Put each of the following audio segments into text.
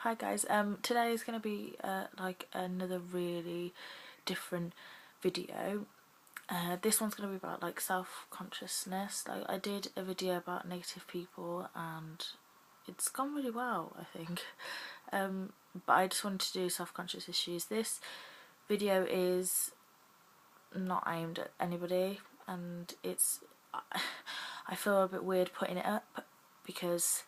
Hi guys, today is going to be like another really different video. This one's going to be about like self-consciousness. Like I did a video about negative people and it's gone really well, I think. But I just wanted to do self-conscious issues. This video is not aimed at anybody and I feel a bit weird putting it up because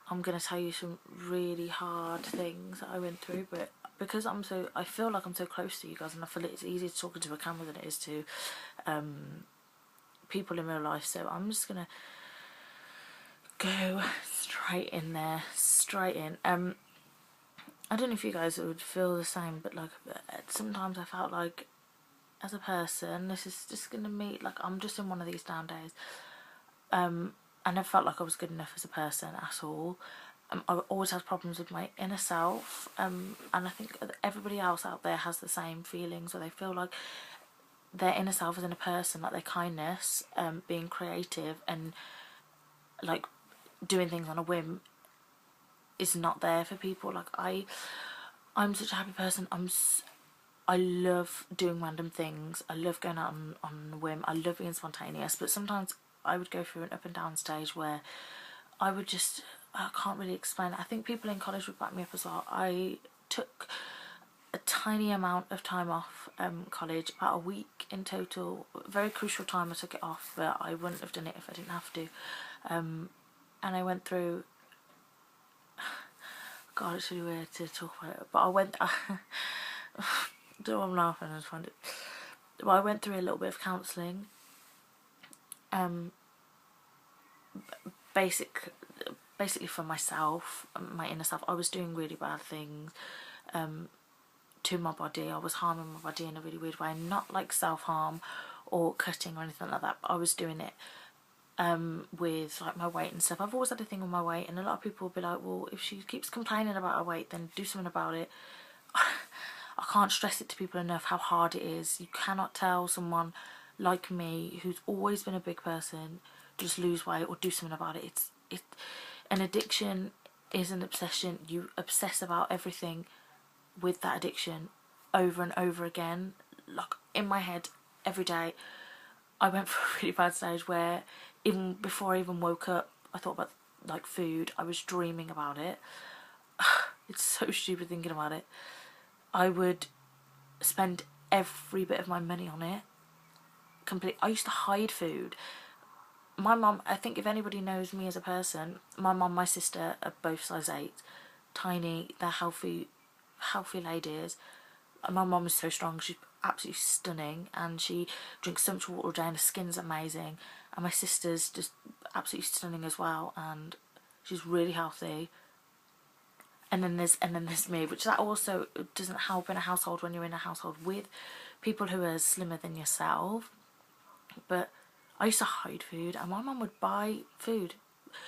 I'm going to tell you some really hard things that I went through, but because I feel like I'm so close to you guys and I feel it's easier to talk into a camera than it is to people in real life, so I'm just going to go straight in there, straight in. I don't know if you guys would feel the same, but like sometimes I felt like as a person, this is just going to meet, like I'm just in one of these down days. I never felt like I was good enough as a person at all. I always had problems with my inner self, and I think everybody else out there has the same feelings, or they feel like their inner self is in a person, like their kindness, being creative and like doing things on a whim is not there for people. Like I'm such a happy person. I love doing random things. I love going out on a whim. I love being spontaneous, but sometimes I would go through an up and down stage where I can't really explain it. I think people in college would back me up as well. I took a tiny amount of time off college, about a week in total. Very crucial time I took it off, but I wouldn't have done it if I didn't have to. And I went through, God, it's really weird to talk about it, but I went, don't know why I'm laughing, I just find it, well, I went through a little bit of counselling, basically for myself, my inner self. I was doing really bad things to my body. I was harming my body in a really weird way, not like self-harm or cutting or anything like that, but I was doing it with like my weight and stuff. I've always had a thing with my weight, and a lot of people will be like, well, if she keeps complaining about her weight, then do something about it. I can't stress it to people enough how hard it is. You cannot tell someone like me who's always been a big person just lose weight or do something about it. An addiction is an obsession. You obsess about everything with that addiction over and over again. Like in my head every day, I went through a really bad stage where even before I even woke up, I thought about like food. I was dreaming about it. It's so stupid thinking about it. I would spend every bit of my money on it. I used to hide food. My mum, I think if anybody knows me as a person, my mum, my sister are both size 8, tiny, they're healthy ladies. My mum is so strong, she's absolutely stunning, and she drinks so much water a day and her skin's amazing. And my sister's just absolutely stunning as well, and she's really healthy. And then there's me, which that also doesn't help in a household when you're in a household with people who are slimmer than yourself. But I used to hide food, and my mum would buy food.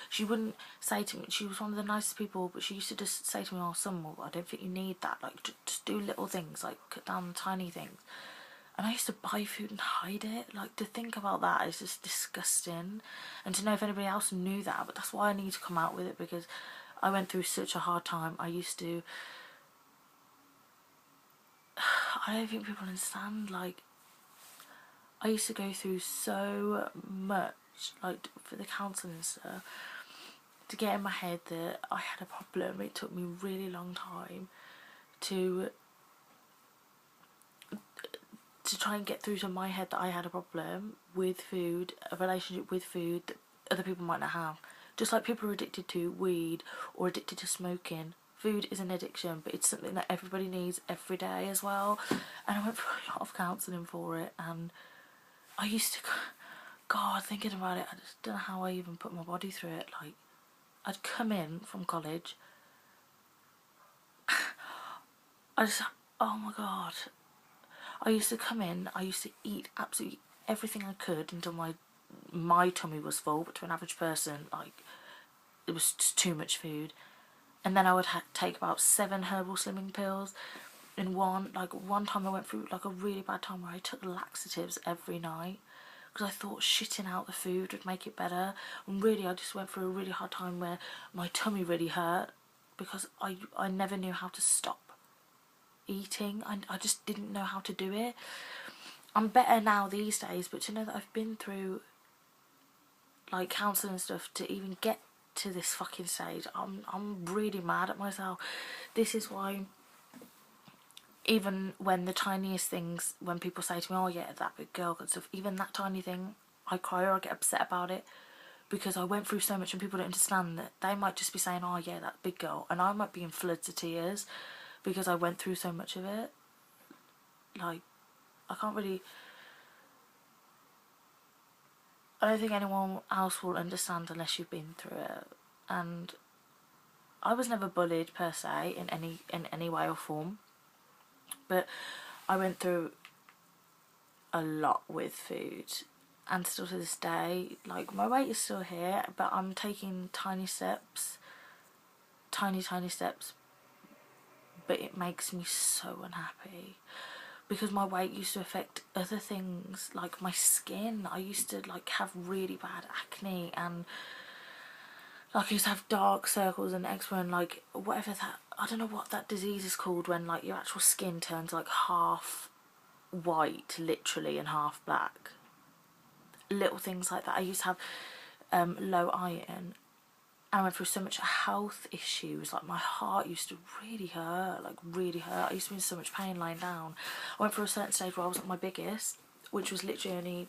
She wouldn't say to me, she was one of the nicest people, but she used to just say to me, oh son, well, I don't think you need that, like just do little things, like cut down tiny things. And I used to buy food and hide it. Like, to think about that is just disgusting, and to know if anybody else knew that. But that's why I need to come out with it, because I went through such a hard time. I don't think people understand, like, I used to go through so much, like for the counselling and stuff, to get in my head that I had a problem. It took me a really long time to try and get through to my head that I had a problem with food, a relationship with food that other people might not have. Just like people are addicted to weed or addicted to smoking, food is an addiction, but it's something that everybody needs every day as well. And I went through a lot of counselling for it, and I used to, God, thinking about it, I just don't know how I even put my body through it. Like, I'd come in from college, oh my God. I used to come in, I used to eat absolutely everything I could until my tummy was full, but to an average person, like, it was just too much food. And then I would take about 7 herbal slimming pills in one. Like, one time I went through like a really bad time where I took laxatives every night because I thought shitting out the food would make it better. And really, I just went through a really hard time where my tummy really hurt. because I never knew how to stop eating. I just didn't know how to do it. I'm better now these days, but to know that I've been through like counselling and stuff to even get to this fucking stage, I'm really mad at myself. This is why even when the tiniest things, when people say to me, oh yeah, that big girl and stuff, even that tiny thing, I cry or I get upset about it, because I went through so much and people don't understand that they might just be saying, oh yeah, that big girl, and I might be in floods of tears because I went through so much of it. Like, I don't think anyone else will understand unless you've been through it. And I was never bullied per se in any way or form, but I went through a lot with food, and still to this day, like, my weight is still here, but I'm taking tiny steps, tiny steps, but it makes me so unhappy, because my weight used to affect other things, like my skin. I used to like have really bad acne, and like I used to have dark circles and eczema and like whatever that, I don't know what that disease is called, when like your actual skin turns like half white literally and half black. Little things like that. I used to have low iron, and I went through so much health issues. Like, my heart used to really hurt, like really hurt. I used to be in so much pain lying down. I went through a certain stage where I was at my biggest, which was literally only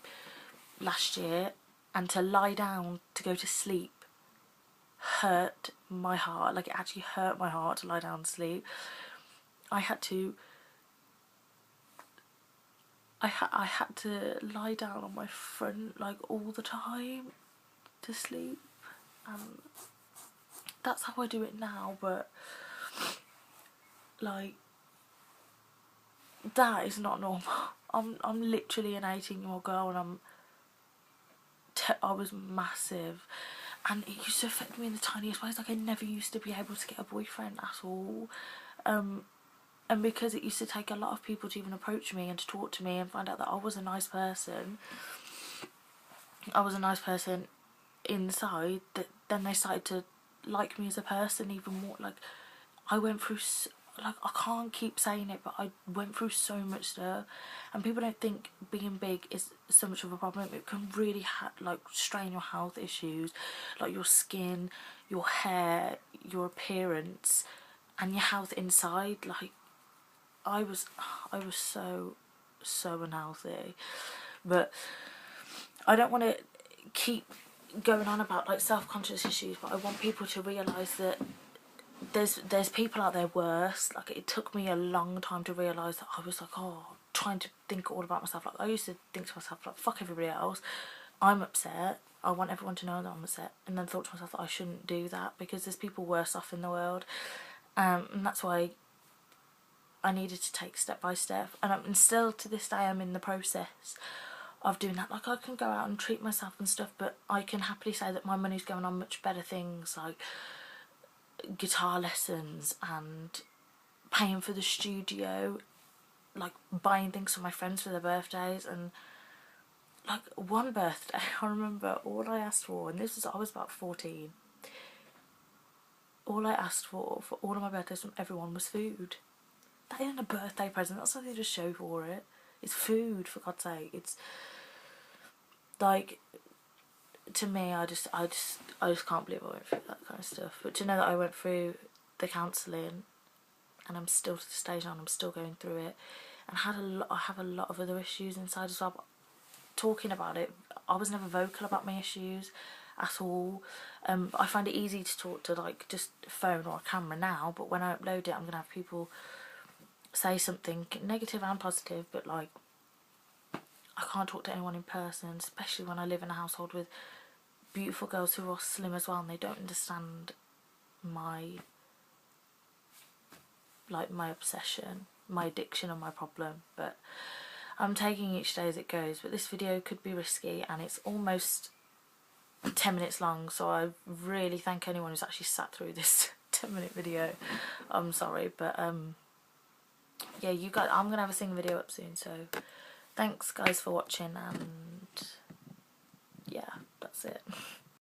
last year, and to lie down to go to sleep hurt my heart. Like, it actually hurt my heart to lie down and sleep. I had to lie down on my front like all the time to sleep, and that's how I do it now. But like, that is not normal. I'm literally an 18-year-old girl, and I was massive, and it used to affect me in the tiniest ways. Like, I never used to be able to get a boyfriend at all, and because it used to take a lot of people to even approach me and to talk to me and find out that I was a nice person inside, that then they started to like me as a person even more. Like, I went through like, I can't keep saying it, but I went through so much stuff, and people don't think being big is so much of a problem. It can really like strain your health issues, like your skin, your hair, your appearance, and your health inside. Like, I was so unhealthy. But I don't want to keep going on about like self-conscious issues, but I want people to realise that there's people out there worse. Like, it took me a long time to realise that I was like, oh, trying to think all about myself. Like, I used to think to myself, like, fuck everybody else, I'm upset, I want everyone to know that I'm upset, and then thought to myself that I shouldn't do that because there's people worse off in the world. And that's why I needed to take step by step, and still to this day I'm in the process of doing that. Like, I can go out and treat myself and stuff, but I can happily say that my money's going on much better things, like guitar lessons and paying for the studio, like buying things for my friends for their birthdays. And like, one birthday, I remember all I asked for, and I was about 14, all I asked for all of my birthdays from everyone was food. That isn't a birthday present, that's something to show for it. It's food, for God's sake. It's like, to me, I just can't believe I went through that kind of stuff. But to know that I went through the counselling, and I'm still to the stage now, and I'm still going through it, and I have a lot of other issues inside as well. But talking about it, I was never vocal about my issues at all. I find it easy to talk to like just a phone or a camera now, but when I upload it, I'm gonna have people say something negative and positive, but like, I can't talk to anyone in person, especially when I live in a household with beautiful girls who are slim as well, and they don't understand my obsession, my addiction, and my problem. But I'm taking each day as it goes. But this video could be risky, and it's almost 10 minutes long, so I really thank anyone who's actually sat through this 10-minute video. I'm sorry, but yeah, you guys, I'm gonna have a singing video up soon, so thanks guys for watching, and yeah, that's it.